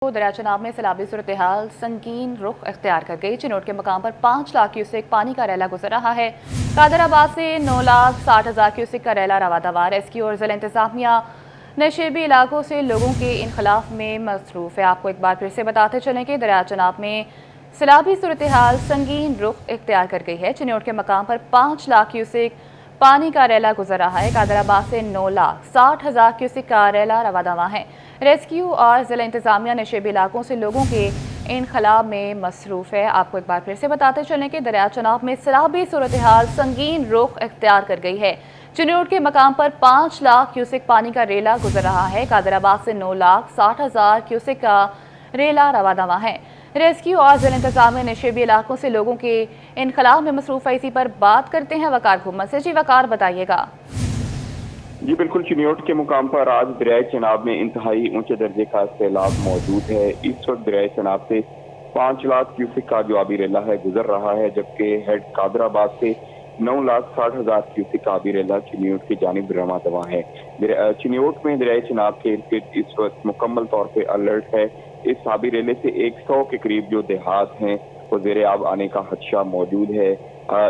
दरिया चनाब में सैलाबी सूरत हाल संगीन रुख अख्तियार कर गई। चिनोट के मकाम पर 5 लाख क्यूसेक पानी का रैला गुजर रहा है। कादराबाद से 9,60,000 क्यूसेक का रैला रवादवा। रेस्क्यू और जिला इंतजामिया नशेबी इलाकों से लोगों के इनखलाफ में मसरूफ है। आपको एक बार फिर से बताते चलें कि दरिया चनाब में सैलाबी सूरत हाल संगीन रुख इख्तियार कर गई है। चिनोट के मकाम पर 5 लाख क्यूसेक पानी का रैला गुजर रहा है। कादराबाद से 9,60,000 क्यूसेक का रैला रवादवा है। रेस्क्यू और जिला इंतजामिया नशेबी इलाकों से लोगों के इनखलाब में मसरूफ है। आपको एक बार फिर से बताते चलें कि दरिया चनाब में सैलाबी सूरत हाल संगीन रुख इख्तियार कर गई है। चिनोट के मकाम पर 5 लाख क्यूसेक पानी का रेला गुजर रहा है। कादराबाद से 9,60,000 क्यूसेक का रेला रवादवा है। रेस्क्यू और जिला इंतजामिया नशेबी इलाकों से लोगों के इनखलाब में मसरूफ है। इसी पर बात करते हैं वकार घुम्मत से। जी वकार, बताइएगा। जी बिल्कुल, चिनियोट के मुकाम पर आज दरियाए चनाब में इंतहाई ऊंचे दर्जे का सैलाब मौजूद है। इस वक्त दरियाए चनाब से 5 लाख क्यूसेक का जो आबी रेला है गुजर रहा है, जबकि हेड कादराबाद से 9,60,000 क्यूसेक का आबी रेला चिनियोट की जानिब रवा दवा है। चिनियोट में दरियाए चनाब के इर्द इस वक्त मुकम्मल तौर पर अलर्ट है। इस आबी रेले से 100 के करीब जो देहात हैं वो ज़ेरे आब आने का खदशा मौजूद है।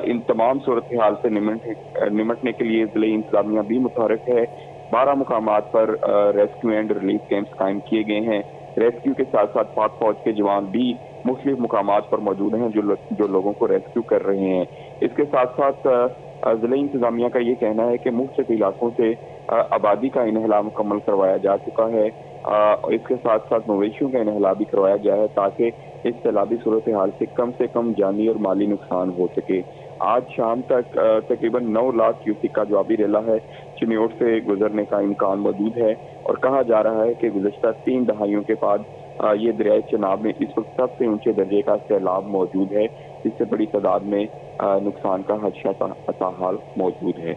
इन तमाम सूरत हाल से निमटने के लिए जिले इंतजामिया भी मुतहरक है। 12 मुकामात पर रेस्क्यू एंड रिलीफ कैंप्स कायम किए गए हैं। रेस्क्यू के साथ साथ पाक फौज के जवान भी मुख्तलिफ मुकामात पर मौजूद हैं जो लोगों को रेस्क्यू कर रहे हैं। इसके साथ साथ जिले इंतजामिया का ये कहना है कि मुख्तलिफ इलाकों से आबादी का इनहला मुकम्मल करवाया जा चुका है। इसके साथ साथ मवेशियों का इनहला भी करवाया गया है ताकि इस सैलाबी सूरत हाल से कम जानी और माली नुकसान हो सके। आज शाम तक तकरीबन 9 लाख क्यूसेक का जो आबी रेला है चिनियोट से गुजरने का इम्कान मौजूद है और कहा जा रहा है कि गुज़श्ता 3 दहाइयों के बाद ये दरियाए चनाब में इस वक्त सबसे ऊंचे दर्जे का सैलाब मौजूद है, जिससे बड़ी तादाद में नुकसान का खदशा हाल मौजूद है।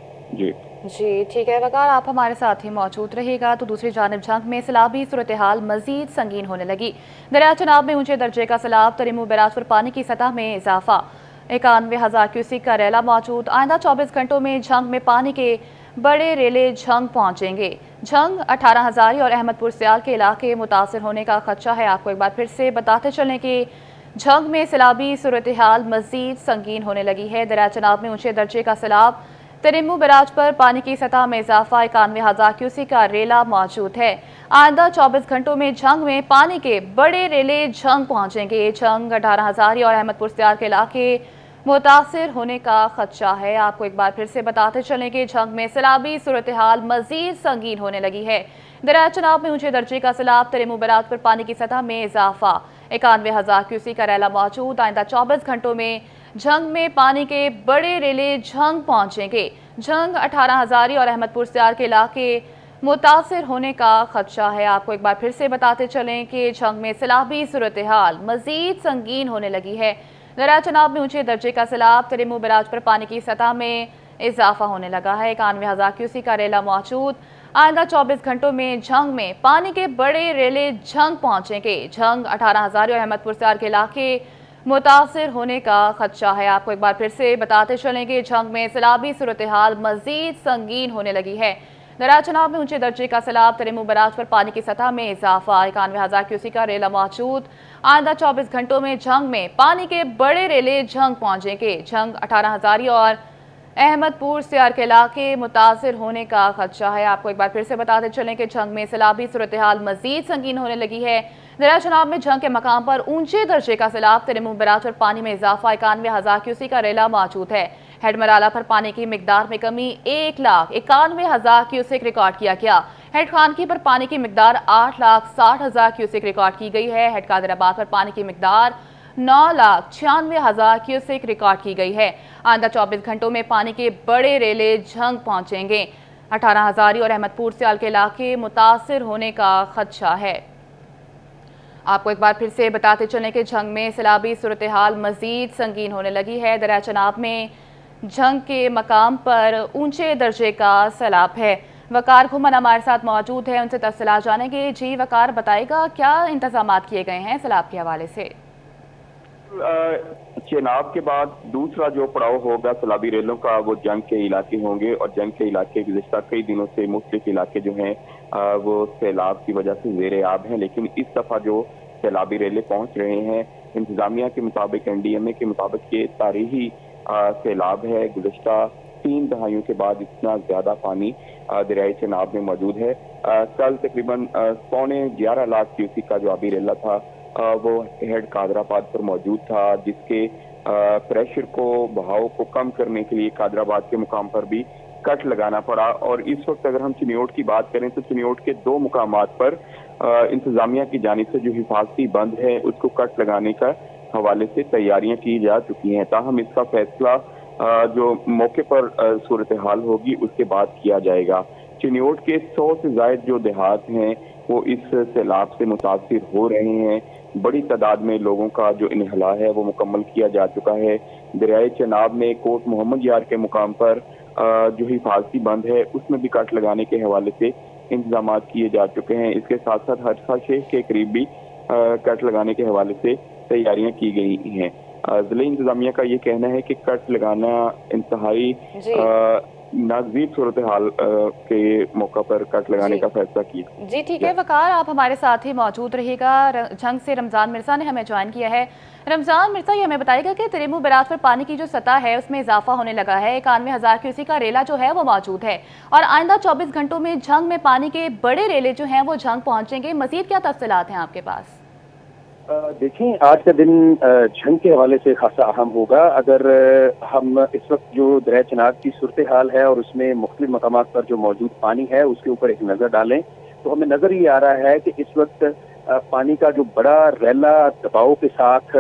जी ठीक है वकार, आप हमारे साथ ही मौजूद रहेगा। तो दूसरी जानिब जंग में सैलाबी सूरत हाल मजीद संगीन होने लगी। दरिया चनाब में ऊंचे दर्जे का सैलाब, तरीमू बैराज पर पानी की सतह में इजाफा। 91,000 क्यूसेक का रैला मौजूद। आइंदा 24 घंटों में झंग में पानी के बड़े रेले झंग पहुंचेंगे। झंग 18 हजारी और अहमदपुर सियाल के इलाके मुतासर होने का खदशा है। आपको एक बार फिर से बताते चलें कि झंग में सैलाबी सूरत हाल मजीद संगीन होने लगी है। दरिया चनाब में ऊंचे दर्जे का सैलाब, तरीमू बैराज पर पानी की सतह में इजाफा। 91,000 क्यूसेक का रेला मौजूद है। आइंदा 24 घंटों में झंग में पानी के बड़े रेले झंग पहुंचेंगे। झंग 18 हजारी और अहमदपुर सियाल के इलाके मुतासिर होने का खदशा है। आपको एक बार फिर से बताते चलें कि झंग में सैलाबी सूरत हाल मजीद संगीन होने लगी है। दरिया चनाब में ऊंचे दर्जे का सैलाब, तरीमू बैराज पर पानी की सतह में इजाफा। 91,000 क्यूसेक का रैला मौजूद। आइंदा 24 घंटों में झंग में पानी के बड़े रेले झंग पहुंचेंगे। झंग 18 हजारी और अहमदपुर सियाल के इलाके मुतासिर होने का खदशा है। आपको एक बार फिर से बताते चलें कि झंग में सैलाबी सूरत हाल मजीद संगीन होने लगी है। दरिया चनाब में ऊंचे दर्जे का सैलाब, तरीमू बैराज पर पानी की सतह में इजाफा होने लगा है। 91,000 क्यूसेक का रेला मौजूद। आइंदा 24 घंटों में झंग में पानी के बड़े रेले झंग पहुंचेंगे। झंग 18 हजारी और अहमदपुर सियाल के इलाके मुतासिर होने का खदशा है। आपको एक बार फिर से बताते चलें कि झंग में सैलाबी सूरत हाल मजीद संगीन होने लगी है। दरिया चनाब में ऊंचे दर्जे का सैलाब, तरीमू बैराज पर पानी की सतह में इजाफा। 91,000 क्यूसेक का रेला मौजूद। आइंदा 24 घंटों में झंग में पानी के बड़े रेले झंग पहुंचेंगे। झंग 18 हजारी और अहमदपुर सियाल के इलाके मुतासिर होने का खदशा है। आपको एक बार फिर से बताते चलें कि झंग में सैलाबी सूरत हाल मजीद संगीन होने लगी है। दरिया चनाब में झंग के मकाम पर ऊंचे दर्जे का सैलाब, तरीमू बैराज पर पानी में इजाफा। 91,000 क्यूसेक का रेला मौजूद है। हेड मराला पर पानी की मिकदार में कमी 1,91,000 क्यूसेक रिकॉर्ड किया गया। हेड खानकी पर पानी की मिकदार 8,60,000 क्यूसेक रिकॉर्ड की गई है। हेड कादराबाद पर पानी की मिकदार 9,96,000 क्यूसेक रिकॉर्ड की गई है। आइंदा 24 घंटों में पानी के बड़े रेले झंग पहुंचेंगे। 18 हजारी और अहमदपुर सियाल के इलाके मुतासिर होने का खदशा है। आपको एक बार फिर से बताते चलें कि झंग में सैलाबी सूरत हाल मजीद संगीन होने लगी है। दरिया चनाब में झंग के मकाम पर ऊंचे दर्जे का सैलाब है। वकार घुमन हमारे साथ मौजूद है, उनसे तफसीलात जानेंगे। जी वकार, बताएगा क्या इंतजामात किए गए हैं सैलाब के हवाले से? चेनाब के बाद दूसरा जो पड़ाव होगा सैलाबी रेलों का वो जंग के इलाके होंगे और जंग के इलाके गुज़श्ता कई दिनों से मुख्तलिफ इलाके जो हैं वो सैलाब की वजह से ज़ेरे आब हैं, लेकिन इस दफ़ा जो सैलाबी रेले पहुंच रहे हैं। इंतजामिया के मुताबिक, NDMA के मुताबिक ये तारीखी सैलाब है। गुज़श्ता 3 दहाइयों के बाद इतना ज़्यादा पानी दरियाई चनाब में मौजूद है। कल तकरीबन 11.25 लाख क्यूसिक का जो आबी रेला था वो हेड कादराबाद पर मौजूद था, जिसके प्रेशर को, बहाव को कम करने के लिए कादराबाद के मुकाम पर भी कट लगाना पड़ा। और इस वक्त अगर हम चिनियोट की बात करें तो चिनियोट के 2 मुकामात पर इंतजामिया की जानिब से जो हिफाजती बंद है उसको कट लगाने का हवाले से तैयारियां की जा चुकी हैं। ताहम इसका फैसला जो मौके पर सूरत हाल होगी उसके बाद किया जाएगा। चिनियोट के 100 से ज्यादा जो देहात हैं वो इस सैलाब से मुतासिर हो रहे हैं। बड़ी तादाद में लोगों का जो इन्हला है वो मुकम्मल किया जा चुका है। दरियाए चनाब में कोट मोहम्मद यार के मुकाम पर जो हिफाजती बंद है उसमें भी कट लगाने के हवाले से इंतजाम किए जा चुके हैं। इसके साथ साथ हरसा शेख के करीब भी कट लगाने के हवाले से तैयारियां की गई हैं। जिले इंतजामिया का ये कहना है कि कट लगाना इंतहाई नाज़ीब सूरत हाल के मौका पर कट लगाने का फैसला किया। जी ठीक है वकार, आप हमारे साथ ही मौजूद रहिएगा। झंग से रमजान मिर्जा ने हमें ज्वाइन किया है। रमजान मिर्जा, ये हमें बताएगा कि तिरिमू बैराज पर पानी की जो सतह है उसमें इजाफा होने लगा है। 91,000 क्यूसेक का रेला जो है वो मौजूद है और आइंदा 24 घंटों में झंग में पानी के बड़े रेले जो हैं वो झंग पहुंचेंगे। मजीद क्या तफसीलात हैं आपके पास? देखिए, आज का दिन झंग के हवाले से खासा अहम होगा। अगर हम इस वक्त जो दरिया चनाब की सूरत हाल है और उसमें मुख्तलिफ मकामात पर जो मौजूद पानी है उसके ऊपर एक नज़र डालें तो हमें नज़र ये आ रहा है कि इस वक्त पानी का जो बड़ा रेला दबाव के साथ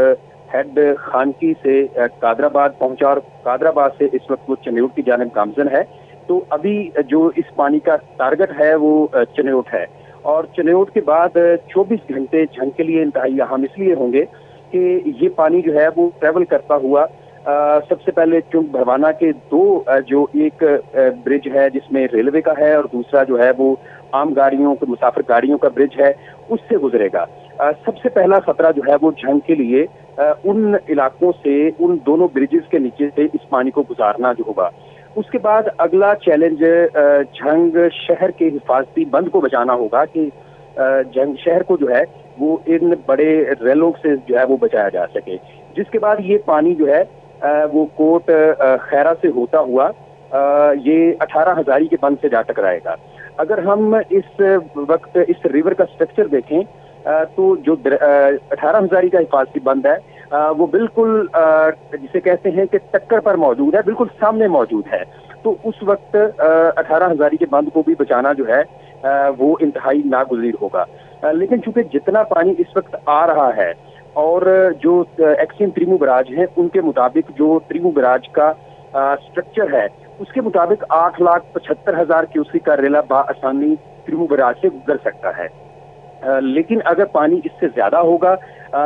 हेड खानकी से कादराबाद पहुंचा और कादराबाद से इस वक्त वो चिनियोट की जानिब गामजन है। तो अभी जो इस पानी का टारगेट है वो चिनियोट है और चिनियोट के बाद 24 घंटे झंग के लिए इंतहाई अहम इसलिए होंगे कि ये पानी जो है वो ट्रेवल करता हुआ सबसे पहले चुंग भरवाना के 2 जो एक ब्रिज है जिसमें रेलवे का है और दूसरा जो है वो आम गाड़ियों के मुसाफिर गाड़ियों का ब्रिज है उससे गुजरेगा। सबसे पहला खतरा जो है वो झंग के लिए उन इलाकों से, उन दोनों ब्रिजेस के नीचे से इस पानी को गुजारना जो होगा। उसके बाद अगला चैलेंज झंग शहर के हिफाजती बंद को बचाना होगा कि झंग शहर को जो है वो इन बड़े रेलों से जो है वो बचाया जा सके। जिसके बाद ये पानी जो है वो कोट खैरा से होता हुआ ये 18 हजारी के बंद से जा टकराएगा। अगर हम इस वक्त इस रिवर का स्ट्रक्चर देखें तो जो 18 हजारी का हिफाजती बंद है वो बिल्कुल जिसे कहते हैं कि टक्कर पर मौजूद है, बिल्कुल सामने मौजूद है। तो उस वक्त 18 हजारी के बंद को भी बचाना जो है वो इंतहाई नागुज़ीर होगा। लेकिन चूंकि जितना पानी इस वक्त आ रहा है और जो एक्सियम त्रिमू बराज हैं उनके मुताबिक जो त्रिमू बराज का स्ट्रक्चर है उसके मुताबिक 8,75,000 क्यूसेक का रेला बाआसानी त्रिमू बराज से गुजर सकता है। लेकिन अगर पानी इससे ज्यादा होगा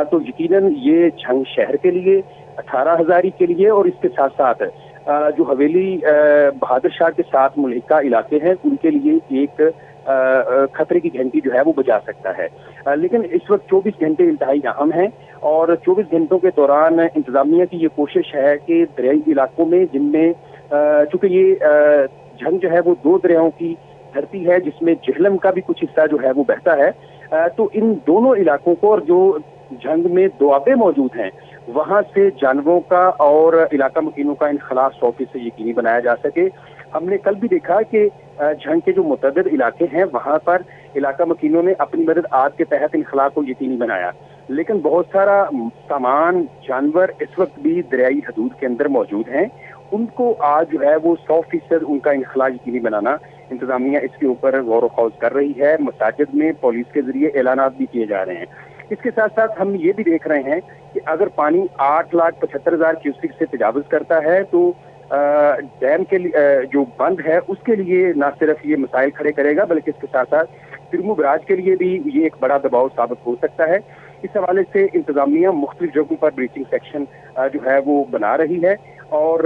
तो यकीनन ये झंग शहर के लिए, 18 हजारी के लिए और इसके साथ साथ जो हवेली बहादुर शाह के साथ मुल्हिका इलाके हैं उनके लिए एक खतरे की घंटी जो है वो बजा सकता है। लेकिन इस वक्त 24 घंटे इंतहाई अहम हैं और 24 घंटों के दौरान इंतजामिया की ये कोशिश है कि दरियाई इलाकों में जिनमें चूंकि ये झंग जो है वो 2 दरियाओं की धरती है जिसमें झेलम का भी कुछ हिस्सा जो है वो बहता है, तो इन दोनों इलाकों को और जो झंग में दोआबे मौजूद हैं वहां से जानवरों का और इलाका मकीनों का इनखला 100% यकीनी बनाया जा सके। हमने कल भी देखा कि झंग के जो मुतअद्दिद इलाके हैं वहां पर इलाका मकीनों ने अपनी मदद आग के तहत इनखला को यकीनी बनाया, लेकिन बहुत सारा सामान, जानवर इस वक्त भी दरियाई हदूद के अंदर मौजूद हैं। उनको आज जो है वो 100% उनका इनखला यकीनी बनाना इंतजामिया इसके ऊपर गौर व खौज कर रही है। मसाजिद में पुलिस के जरिए ऐलानात भी किए जा रहे हैं। इसके साथ साथ हम ये भी देख रहे हैं कि अगर पानी 8,75,000 क्यूसेक से तजावुज करता है तो डैम के लिए जो बंद है उसके लिए न सिर्फ ये मसाइल खड़े करेगा बल्कि इसके साथ साथ तिरमू बराज के लिए भी ये एक बड़ा दबाव साबित हो सकता है। इस हवाले से इंतजामिया मुख्तलिफ जगहों पर ब्रीचिंग सेक्शन जो है वो बना रही है और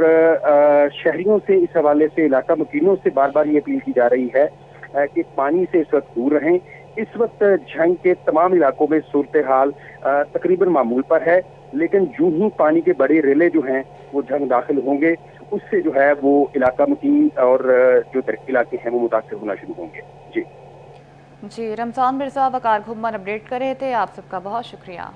शहरियों से इस हवाले से, इलाका मकीनों से बार बार ये अपील की जा रही है कि पानी से इस वक्त दूर रहें। इस वक्त झंग के तमाम इलाकों में सूरत हाल तकरीबन मामूल पर है, लेकिन यूं ही पानी के बड़े रेले जो हैं वो झंग दाखिल होंगे उससे जो है वो इलाका मकीन और जो इलाके हैं वो मुतासिर होना शुरू होंगे। जी जी, रमजान मिर्जा वकार घुम्मन अपडेट कर रहे थे। आप सबका बहुत शुक्रिया।